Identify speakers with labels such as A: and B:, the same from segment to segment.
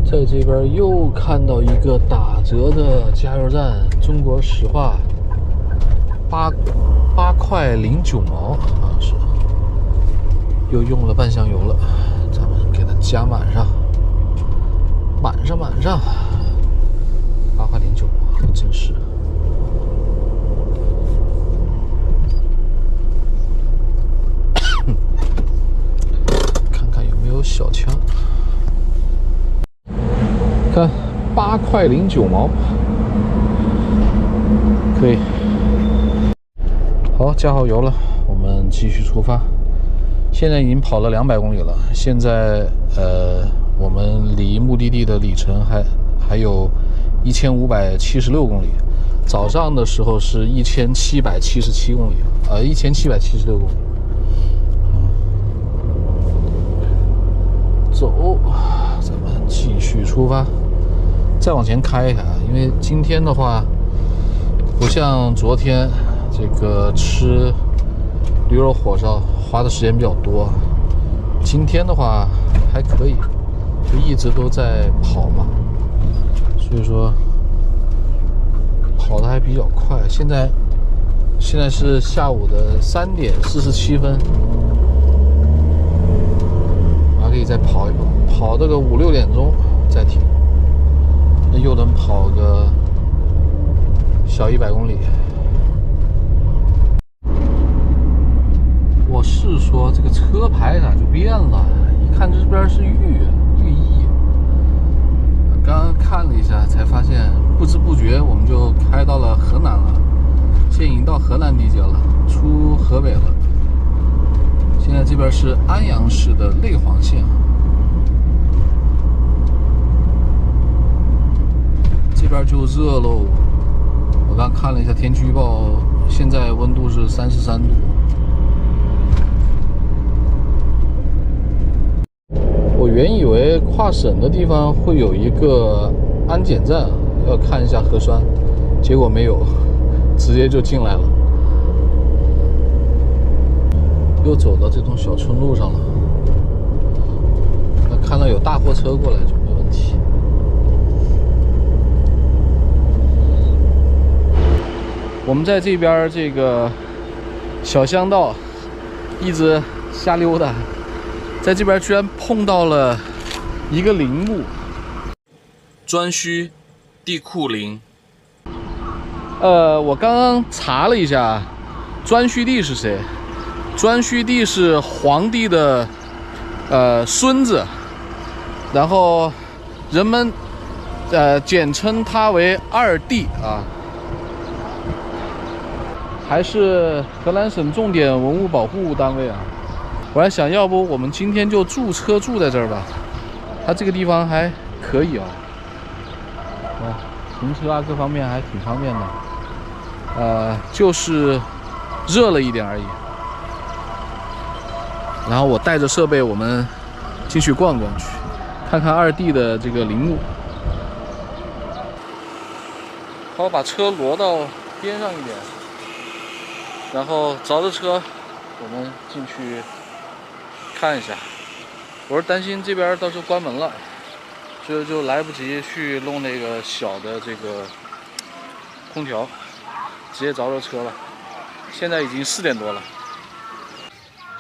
A: 在这边又看到一个打折的加油站，中国石化8块09毛，好像是，又用了半箱油了，咱们给它加满上，8块09毛，很真实。看看有没有小枪。看8块09毛，可以。好，加好油了，我们继续出发。现在已经跑了200公里了，现在我们离目的地的里程还有1576公里。早上的时候是1777公里，1776公里。走，咱们继续出发。再往前开一下，因为今天的话不像昨天这个吃驴肉火烧花的时间比较多，今天的话还可以，就一直都在跑嘛，所以说跑的还比较快。现在是下午的3点47分，还可以再跑一跑，跑这个5、6点钟再停。那又能跑个小100公里。我是说这个车牌咋就变了？一看这边是豫意。刚刚看了一下，才发现不知不觉我们就开到了河南了，现在已经到河南地界了，出河北了。现在这边是安阳市的内黄县。这边就热喽，我刚看了一下天气预报，现在温度是33度。我原以为跨省的地方会有一个安检站，要看一下核酸，结果没有，直接就进来了。又走到这种小村路上了，那看到有大货车过来就没问题。我们在这边这个小乡道一直瞎溜达，在这边居然碰到了一个陵墓，颛顼帝喾陵。我刚刚查了一下，颛顼帝是谁？颛顼帝是皇帝的孙子，然后人们简称他为二帝啊。还是河南省重点文物保护单位啊！我还想要不我们今天就驻车住在这儿吧，它这个地方还可以啊，停车啊各方面还挺方便的，就是热了一点而已。然后我带着设备，我们进去逛逛去，看看二弟的这个陵墓。好，把车挪到边上一点。然后着着车，我们进去看一下。我是担心这边到时候关门了，所以就来不及去弄那个小的这个空调，直接着车了。现在已经4点多了。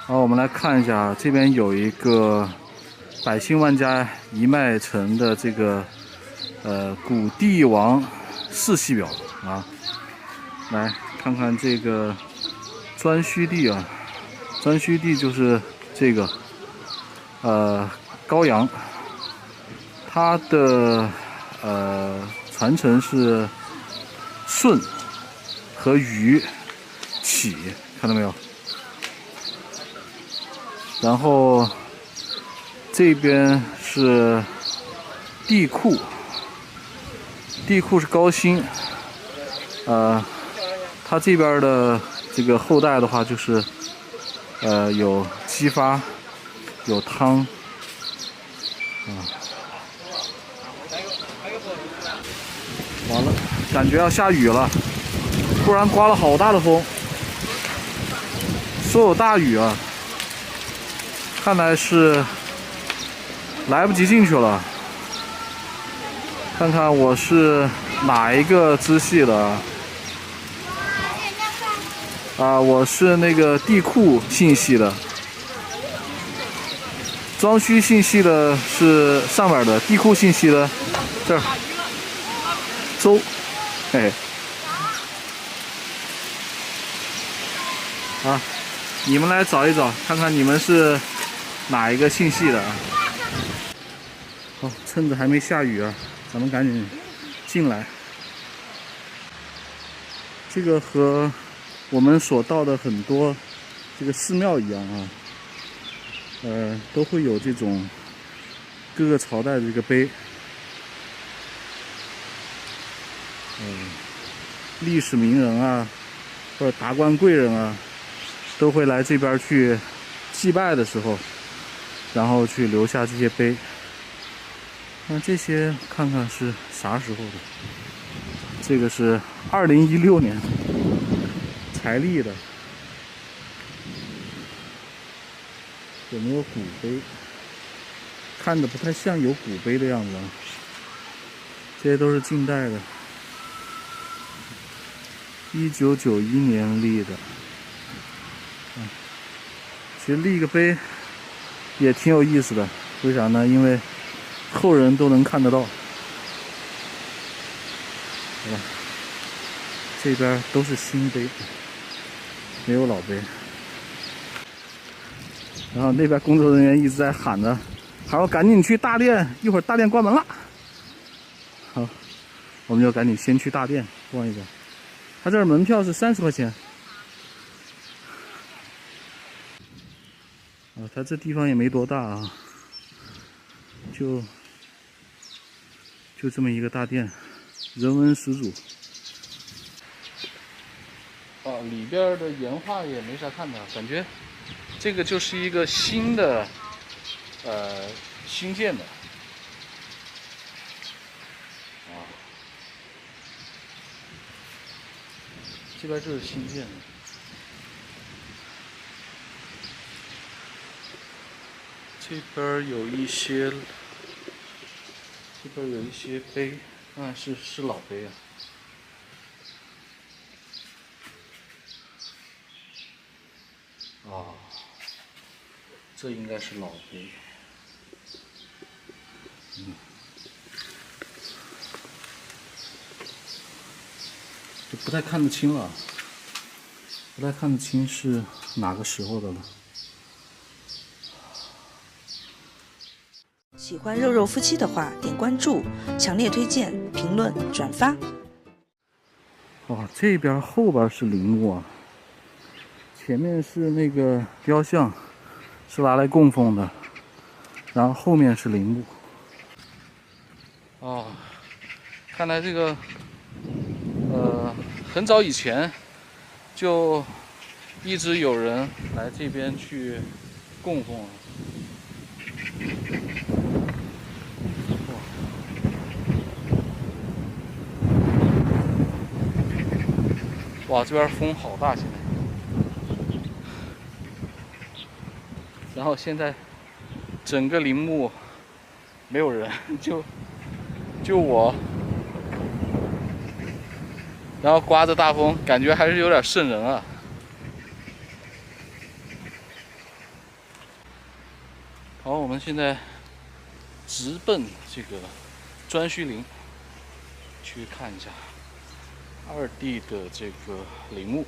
A: 好，我们来看一下，这边有一个百姓万家一脉城的这个古帝王世系表啊，来看看这个。颛顼帝啊，颛顼帝就是这个高阳，他的传承是舜和禹启，看到没有？然后这边是帝喾，帝喾是高辛，他这边的。这个后代的话就是，有姬发，有汤，完了，感觉要下雨了，突然刮了好大的风，说有大雨啊，看来是来不及进去了。看看我是哪一个支系的啊？我是那个地库信息的，装需信息的是上面的，地库信息的这儿。周，嘿。啊，你们来找一找，看看你们是哪一个信息的啊？好，趁着还没下雨啊，咱们赶紧进来。这个和我们所到的很多这个寺庙一样啊，都会有这种各个朝代的这个碑。历史名人啊，或者达官贵人啊，都会来这边去祭拜的时候，然后去留下这些碑。那这些看看是啥时候的？这个是2016年才立的，有没有骨碑？看着不太像有骨碑的样子啊。这些都是近代的，1991年立的。其实立个碑也挺有意思的，为啥呢？因为后人都能看得到。好吧，这边都是新碑，没有老碑。然后那边工作人员一直在喊着，还要赶紧去大殿，一会儿大殿关门了。好，我们就赶紧先去大殿逛一逛。他这儿门票是30块钱。啊，它这地方也没多大啊，就这么一个大殿，人文始祖。啊，里边的岩画也没啥看的，感觉这个就是一个新的，新建的。啊，这边就是新建的。这边有一些碑，是老碑啊。啊，这应该是老碑。就不太看得清了，不太看得清是哪个时候的了。
B: 喜欢肉肉夫妻的话，点关注，强烈推荐、评论、转发。
A: 哇，这边后边是陵墓啊，前面是那个雕像，是拿来供奉的，然后后面是陵墓。哦，看来这个很早以前就一直有人来这边去供奉了。哇，这边风好大，现在。然后现在整个陵墓没有人，就我。然后刮着大风，感觉还是有点瘆人啊。好，我们现在直奔这个颛顼陵去看一下二帝的这个陵墓。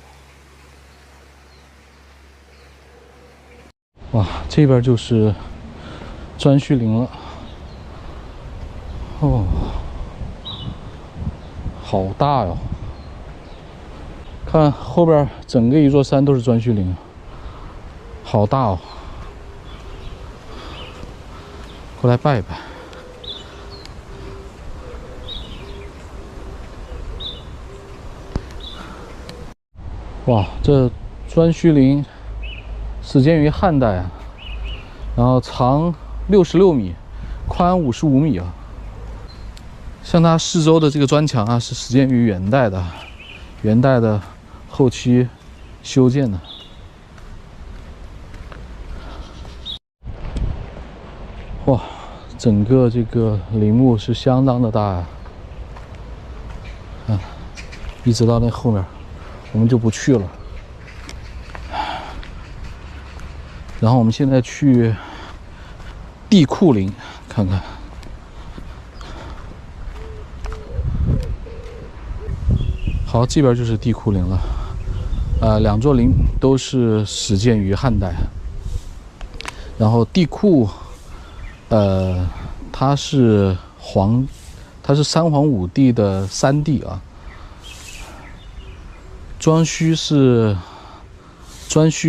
A: 哇，这边就是颛顼陵了。哦，好大哟！看后边整个一座山都是颛顼陵，好大哦！过来拜一拜。哇，这颛顼陵始建于汉代啊，然后长66米，宽55米啊。像它四周的这个砖墙啊，是始建于元代的后期修建的。哇，整个这个陵墓是相当的大呀。一直到那后面，我们就不去了。然后我们现在去地库林看看。好，这边就是地库林了。两座陵都是始建于汉代。然后地库，它是三皇五帝的三帝啊。颛顼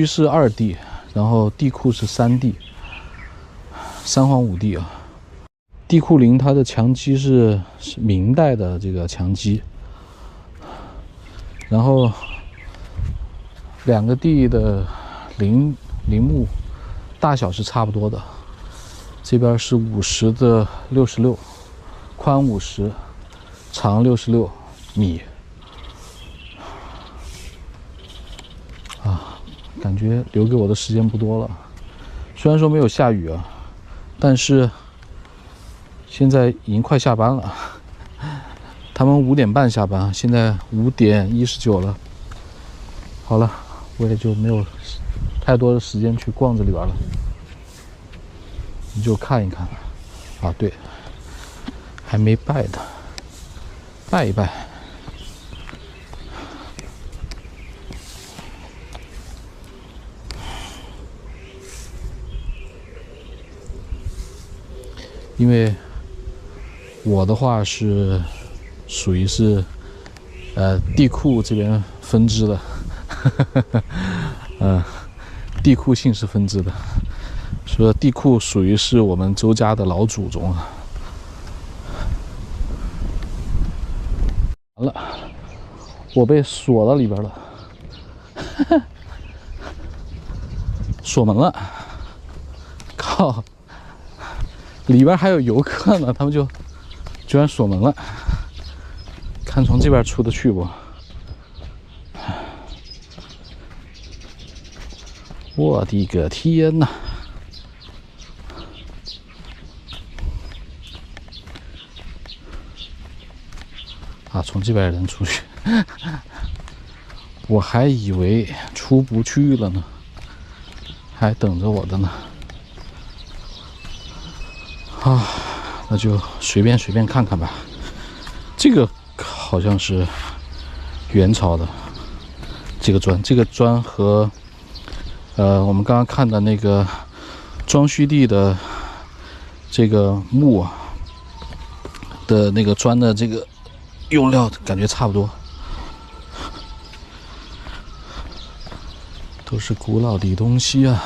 A: 是二帝，然后地库是三帝，三皇五帝啊。地库陵它的墙基是明代的这个墙基，然后两个地的陵墓大小是差不多的，这边是50的66，宽50，长66米。感觉留给我的时间不多了。虽然说没有下雨啊，但是现在已经快下班了。他们5点半下班，现在5点19了。好了，我也就没有太多的时间去逛这里边了，你就看一看。啊，对，还没拜呢，拜一拜。因为我的话是属于是地库这边分支的，地库姓氏分支的，说地库属于是我们周家的老祖宗啊。完了，我被锁到里边了，锁门了，靠！里边还有游客呢，他们就居然锁门了，看从这边出得去不？我的个天哪！啊，从这边人出去，我还以为出不去了呢，还等着我的呢。啊，那就随便看看吧。这个好像是元朝的这个砖和我们刚刚看的那个庄顼帝的这个墓的那个砖的这个用料感觉差不多，都是古老的东西啊。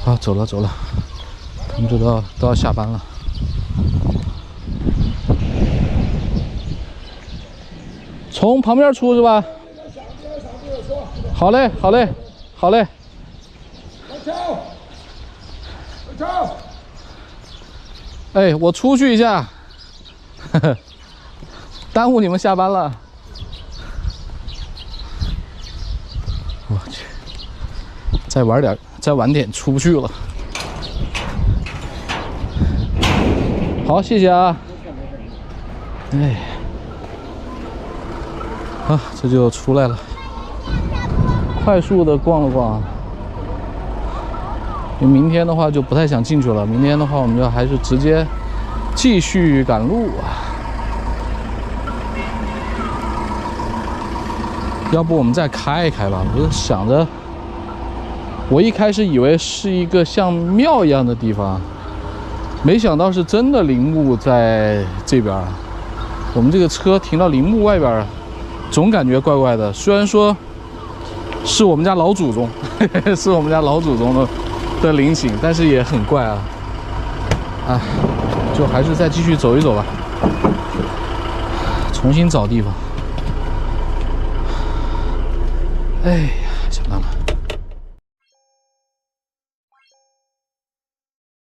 A: 好，走了，他们都要下班了。从旁边出是吧？好嘞。哎，我出去一下，耽误你们下班了。我去，再晚点出不去了。好，谢谢啊。哎，啊，这就出来了，快速的逛了逛。因为明天的话就不太想进去了，明天的话我们就还是直接继续赶路啊。要不我们再开一开吧？我就想着。我一开始以为是一个像庙一样的地方，没想到是真的陵墓在这边。我们这个车停到陵墓外边，总感觉怪怪的。虽然说是我们家老祖宗，是我们家老祖宗的陵寝，但是也很怪啊。啊，就还是再继续走一走吧，重新找地方。哎呀。